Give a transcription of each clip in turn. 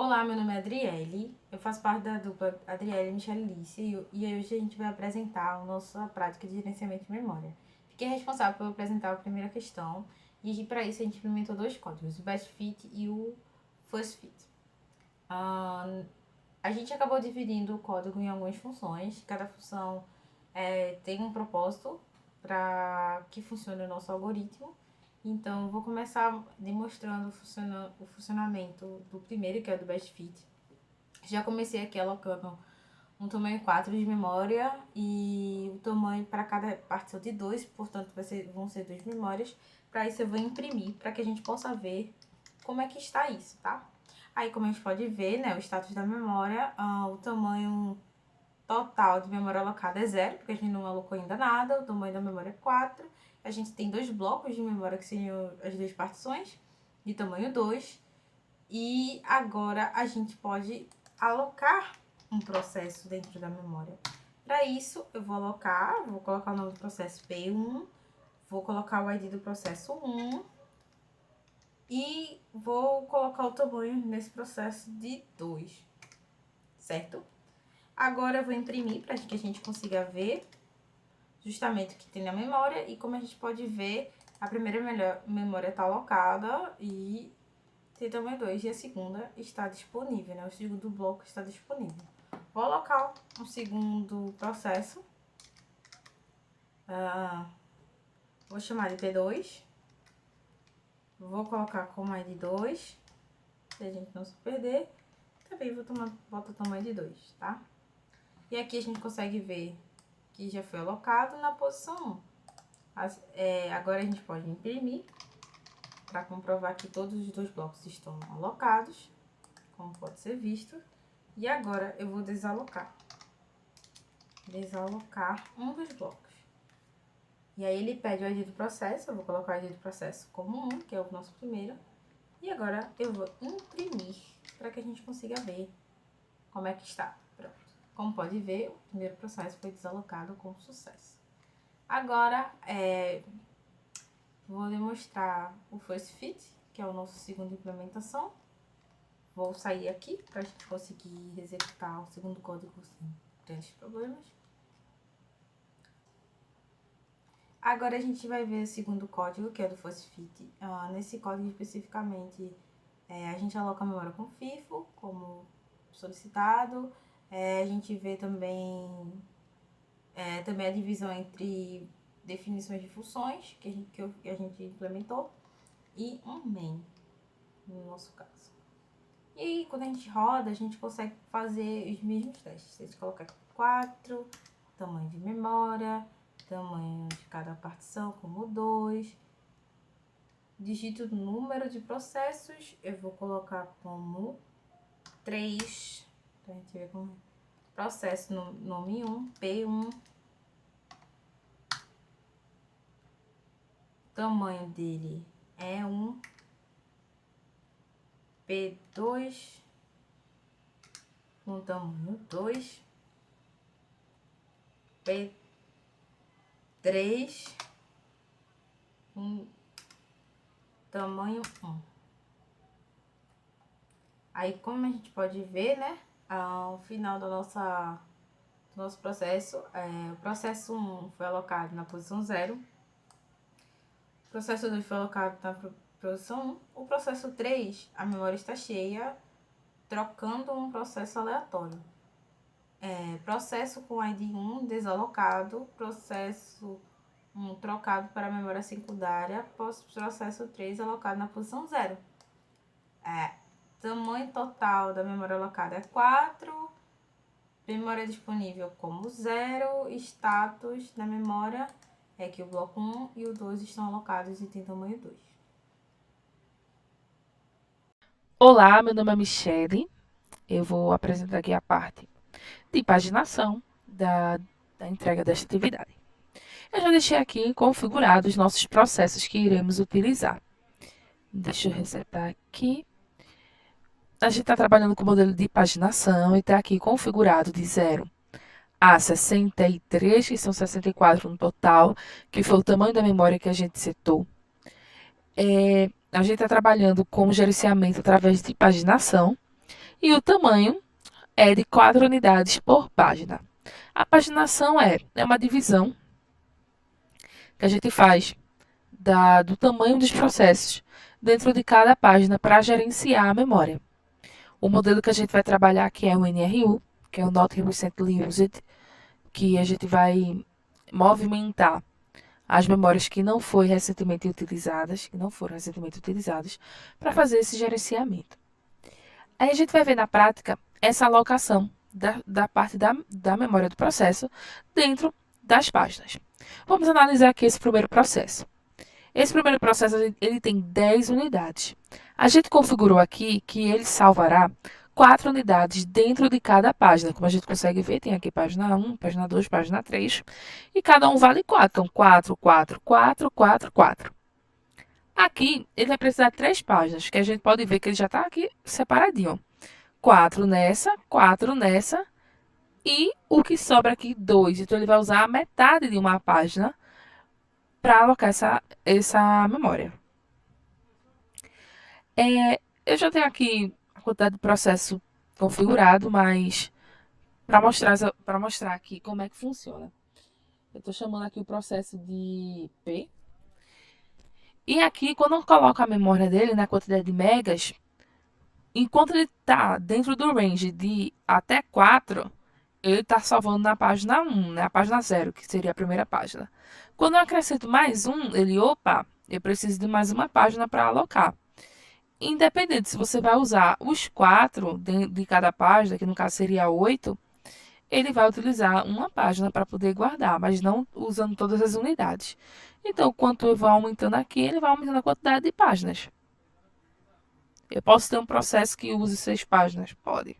Olá, meu nome é Adriele, eu faço parte da dupla Adriele e Michelice e hoje a gente vai apresentar a nossa prática de gerenciamento de memória. Fiquei responsável por apresentar a primeira questão e para isso a gente implementou dois códigos, o Best Fit e o First Fit. A gente acabou dividindo o código em algumas funções, cada função tem um propósito para que funcione o nosso algoritmo. Então, eu vou começar demonstrando o funcionamento do primeiro, que é do Best Fit. Já comecei aqui alocando um tamanho 4 de memória e o tamanho para cada partição de 2, portanto vão ser 2 memórias. Para isso eu vou imprimir, para que a gente possa ver como é que está isso, tá? Aí, como a gente pode ver, né, o status da memória, o tamanho total de memória alocada é 0, porque a gente não alocou ainda nada, o tamanho da memória é 4. A gente tem dois blocos de memória, que seriam as duas partições, de tamanho 2. E agora a gente pode alocar um processo dentro da memória. Para isso, eu vou colocar o nome do processo P1, vou colocar o ID do processo 1 e vou colocar o tamanho nesse processo de 2, certo? Agora eu vou imprimir para que a gente consiga ver justamente o que tem na memória e como a gente pode ver, a primeira memória está alocada e tem tamanho 2 e a segunda está disponível, né? O segundo bloco está disponível. Vou alocar um segundo processo. Vou chamar de P2. Vou colocar como ID 2, pra gente não se perder. Também boto o tamanho de 2, tá? E aqui a gente consegue ver que já foi alocado na posição 1. Agora a gente pode imprimir para comprovar que todos os dois blocos estão alocados, como pode ser visto. E agora eu vou desalocar um dos blocos. E aí ele pede o ID do processo, eu vou colocar o ID do processo como 1, que é o nosso primeiro. E agora eu vou imprimir para que a gente consiga ver como é que está. Pronto. Como pode ver, o primeiro processo foi desalocado com sucesso. Agora, vou demonstrar o First Fit, que é o nosso segundo implementação. Vou sair aqui para a gente conseguir executar o segundo código sem grandes problemas. Agora a gente vai ver o segundo código, que é do First Fit. Nesse código especificamente, a gente aloca a memória com FIFO, como solicitado. A gente vê também a divisão entre definições de funções, que a gente implementou, e um main, no nosso caso. E aí, quando a gente roda, a gente consegue fazer os mesmos testes. A gente coloca aqui 4, tamanho de memória, tamanho de cada partição como 2. Digito o número de processos, eu vou colocar como 3, pra gente ver como é. Processo nome 1, P1. Tamanho dele é 1. P2 com tamanho 2. P3 com tamanho 1. Aí, como a gente pode ver, né, ao final do nosso processo, o processo 1 foi alocado na posição 0. O processo 2 foi alocado na posição 1. O processo 3, a memória está cheia, trocando um processo aleatório. Processo com ID 1 desalocado, processo 1 trocado para a memória secundária, processo 3 alocado na posição 0. Tamanho total da memória alocada é 4, memória disponível como 0, status da memória é que o bloco 1 e o 2 estão alocados e tem tamanho 2. Olá, meu nome é Michele. Eu vou apresentar aqui a parte de paginação da entrega desta atividade. Eu já deixei aqui configurados os nossos processos que iremos utilizar. Deixa eu resetar aqui. A gente está trabalhando com o modelo de paginação e está aqui configurado de 0 a 63, que são 64 no total, que foi o tamanho da memória que a gente setou. A gente está trabalhando com o gerenciamento através de paginação. E o tamanho é de 4 unidades por página. A paginação é uma divisão que a gente faz do tamanho dos processos dentro de cada página para gerenciar a memória. O modelo que a gente vai trabalhar aqui é o NRU, que é o Not Recently Used, que a gente vai movimentar as memórias que não foram recentemente utilizadas, para fazer esse gerenciamento. Aí a gente vai ver na prática essa alocação da parte da memória do processo dentro das páginas. Vamos analisar aqui esse primeiro processo. Esse primeiro processo ele tem 10 unidades. A gente configurou aqui que ele salvará 4 unidades dentro de cada página. Como a gente consegue ver, tem aqui página 1, página 2, página 3. E cada um vale 4. Então, 4, 4, 4, 4, 4. Aqui, ele vai precisar de 3 páginas, que a gente pode ver que ele já está aqui separadinho. 4 nessa e o que sobra aqui, 2. Então, ele vai usar a metade de uma página para alocar essa memória. Eu já tenho aqui a quantidade de processo configurado, mas para mostrar aqui como é que funciona. Eu estou chamando aqui o processo de P. E aqui, quando eu coloco a memória dele na quantidade de megas, enquanto ele está dentro do range de até 4, ele está salvando na página 1, né? A página 0, que seria a primeira página. Quando eu acrescento mais um, eu preciso de mais uma página para alocar. Independente se você vai usar os 4 de cada página, que no caso seria 8, ele vai utilizar uma página para poder guardar, mas não usando todas as unidades. Então, quanto eu vou aumentando aqui, ele vai aumentando a quantidade de páginas. Eu posso ter um processo que use 6 páginas? Pode.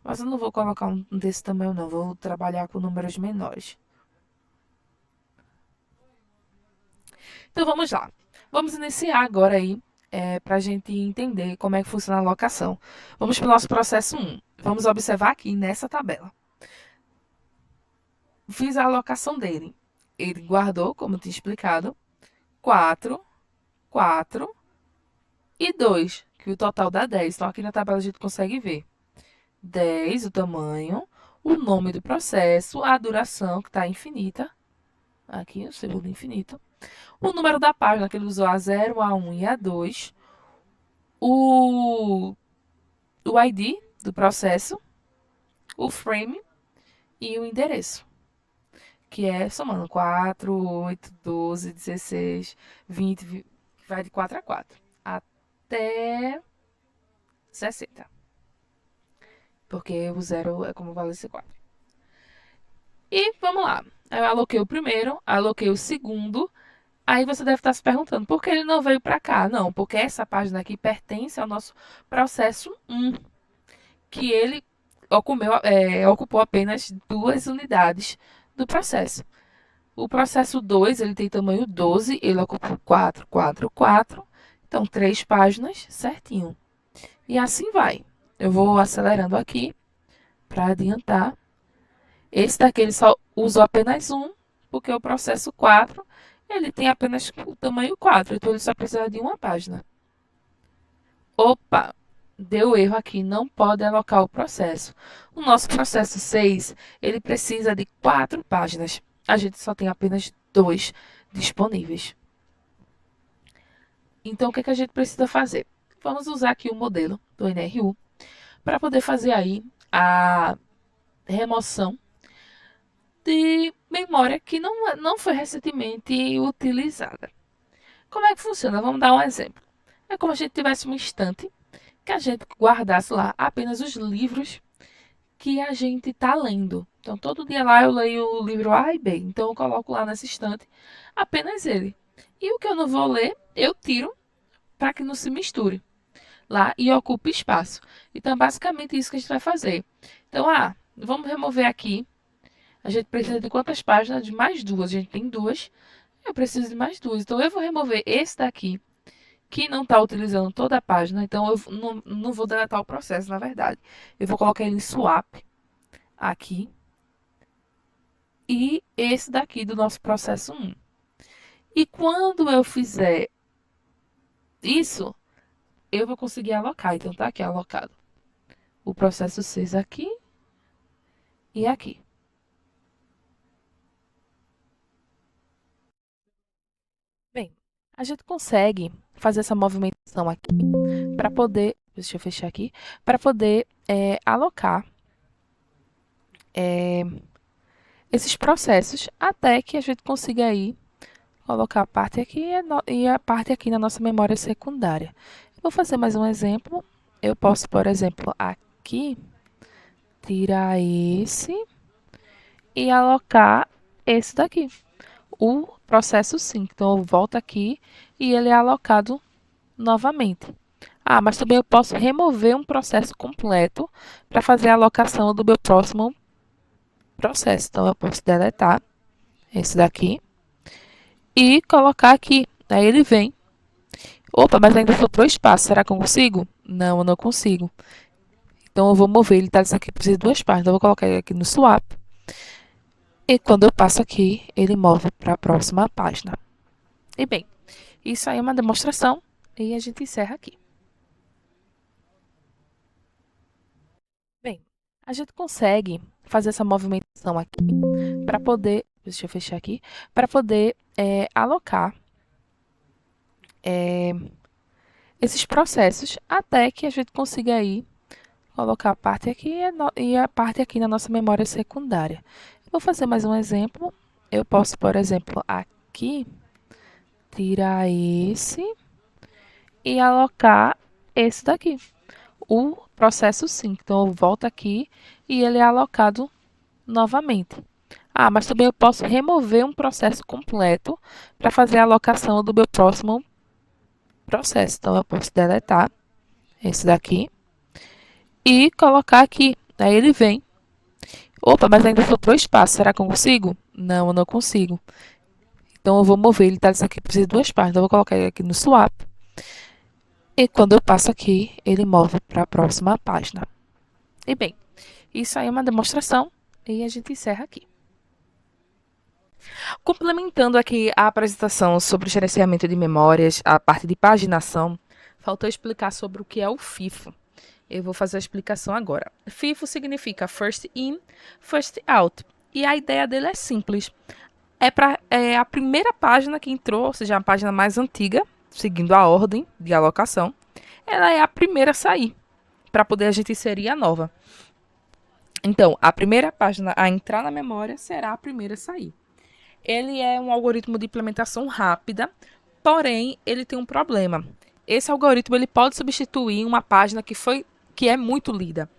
Mas eu não vou colocar um desse tamanho, não. Vou trabalhar com números menores. Então, vamos lá. Vamos iniciar agora aí, para a gente entender como é que funciona a alocação. Vamos para o nosso processo 1. Vamos observar aqui nessa tabela. Fiz a alocação dele. Ele guardou, como eu tinha explicado, 4, 4 e 2, que o total dá 10. Então, aqui na tabela a gente consegue ver 10, o tamanho, o nome do processo, a duração, que está infinita. Aqui, o segundo infinito. O número da página, que ele usou A0, A1 e A2. O ID do processo, o frame e o endereço, que é somando 4, 8, 12, 16, 20, vai de 4 a 4, até 60. Porque o 0 é como vale esse 4. E vamos lá. Eu aloquei o primeiro, aloquei o segundo. Aí você deve estar se perguntando, por que ele não veio para cá? Não, porque essa página aqui pertence ao nosso processo 1, que ele ocupou apenas 2 unidades do processo. O processo 2, ele tem tamanho 12, ele ocupa 4, 4, 4. Então, 3 páginas, certinho. E assim vai. Eu vou acelerando aqui para adiantar. Esse daqui ele só usou apenas um, porque o processo 4, ele tem apenas o tamanho 4. Então, ele só precisa de uma página. Opa! Deu erro aqui, não pode alocar o processo. O nosso processo 6, ele precisa de 4 páginas. A gente só tem apenas 2 disponíveis. Então, o que a gente precisa fazer? Vamos usar aqui o modelo do NRU para poder fazer aí a remoção de memória que não foi recentemente utilizada. Como é que funciona? Vamos dar um exemplo. É como se a gente tivesse uma estante que a gente guardasse lá apenas os livros que a gente está lendo. Então, todo dia lá eu leio o livro A e B. Então, eu coloco lá nessa estante apenas ele. E o que eu não vou ler, eu tiro para que não se misture lá e ocupe espaço. Então, é basicamente isso que a gente vai fazer. Então, vamos remover aqui. A gente precisa de quantas páginas? De mais 2. A gente tem 2. Eu preciso de mais 2. Então, eu vou remover esse daqui, que não está utilizando toda a página. Então, eu não vou deletar o processo, na verdade. Eu vou colocar ele em swap aqui. E esse daqui do nosso processo 1. E quando eu fizer isso, eu vou conseguir alocar. Então, tá aqui alocado. o processo 6 aqui e aqui. Bem, a gente consegue fazer essa movimentação aqui para poder, deixa eu fechar aqui, para poder alocar esses processos até que a gente consiga aí colocar a parte aqui e a parte aqui na nossa memória secundária. Vou fazer mais um exemplo. Eu posso, por exemplo, aqui, tirar esse e alocar esse daqui, o processo 5. Então, eu volto aqui e ele é alocado novamente. Ah, mas também eu posso remover um processo completo para fazer a alocação do meu próximo processo. Então, eu posso deletar esse daqui e colocar aqui. Aí ele vem. Opa, mas ainda sobrou espaço. Será que eu consigo? Não, eu não consigo. Então, eu vou mover. Ele está dizendo que precisa de duas páginas. Então, eu vou colocar ele aqui no swap. E quando eu passo aqui, ele move para a próxima página. E bem, isso aí é uma demonstração. E a gente encerra aqui. Bem, a gente consegue fazer essa movimentação aqui para poder, deixa eu fechar aqui, para poder alocar esses processos até que a gente consiga aí colocar a parte aqui e a parte aqui na nossa memória secundária. Vou fazer mais um exemplo. Eu posso, por exemplo, aqui, tirar esse e alocar esse daqui, o processo 5. Então, eu volto aqui e ele é alocado novamente. Ah, mas também eu posso remover um processo completo para fazer a alocação do meu próximo processo. Então, eu posso deletar esse daqui e colocar aqui. Aí ele vem. Opa, mas ainda sobrou espaço. Será que eu consigo? Não, eu não consigo. Então, eu vou mover. Ele está dizendo que precisa de duas páginas. Então, eu vou colocar ele aqui no swap. E quando eu passo aqui, ele move para a próxima página. E bem, isso aí é uma demonstração e a gente encerra aqui. Complementando aqui a apresentação sobre o gerenciamento de memórias, a parte de paginação, faltou explicar sobre o que é o FIFO. Eu vou fazer a explicação agora. FIFO significa First In, First Out. E a ideia dele é simples. É a primeira página que entrou, ou seja, a página mais antiga, seguindo a ordem de alocação, ela é a primeira a sair, para poder a gente inserir a nova. Então, a primeira página a entrar na memória será a primeira a sair. Ele é um algoritmo de implementação rápida, porém, ele tem um problema. Esse algoritmo ele pode substituir uma página que é muito lida.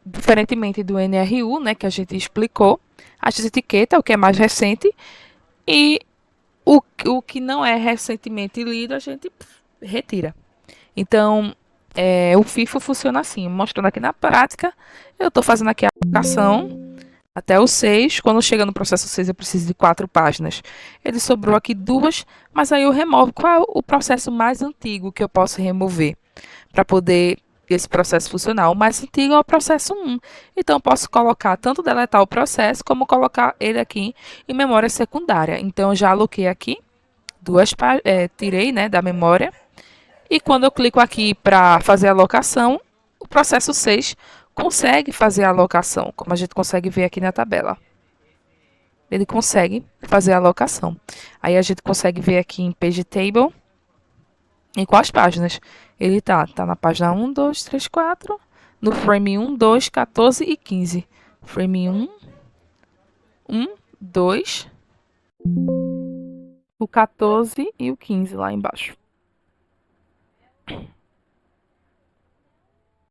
Diferentemente do NRU, né, que a gente explicou, a etiqueta, o que é mais recente, e o que não é recentemente lido, a gente retira. Então, o FIFO funciona assim, mostrando aqui na prática, eu estou fazendo aqui a aplicação até o 6, quando chega no processo 6 eu preciso de 4 páginas. Ele sobrou aqui 2, mas aí eu removo. Qual é o processo mais antigo que eu posso remover para poder esse processo funcionar? O mais antigo é o processo 1. Então, eu posso colocar, tanto deletar o processo, como colocar ele aqui em memória secundária. Então, eu já aloquei aqui, tirei, né, da memória. E quando eu clico aqui para fazer a alocação, o processo 6 consegue fazer a alocação, como a gente consegue ver aqui na tabela. Ele consegue fazer a alocação. Aí a gente consegue ver aqui em Page Table em quais páginas ele está. Está na página 1, 2, 3, 4, no frame 1, 2, 14 e 15. Frame 1, 2, o 14 e o 15 lá embaixo.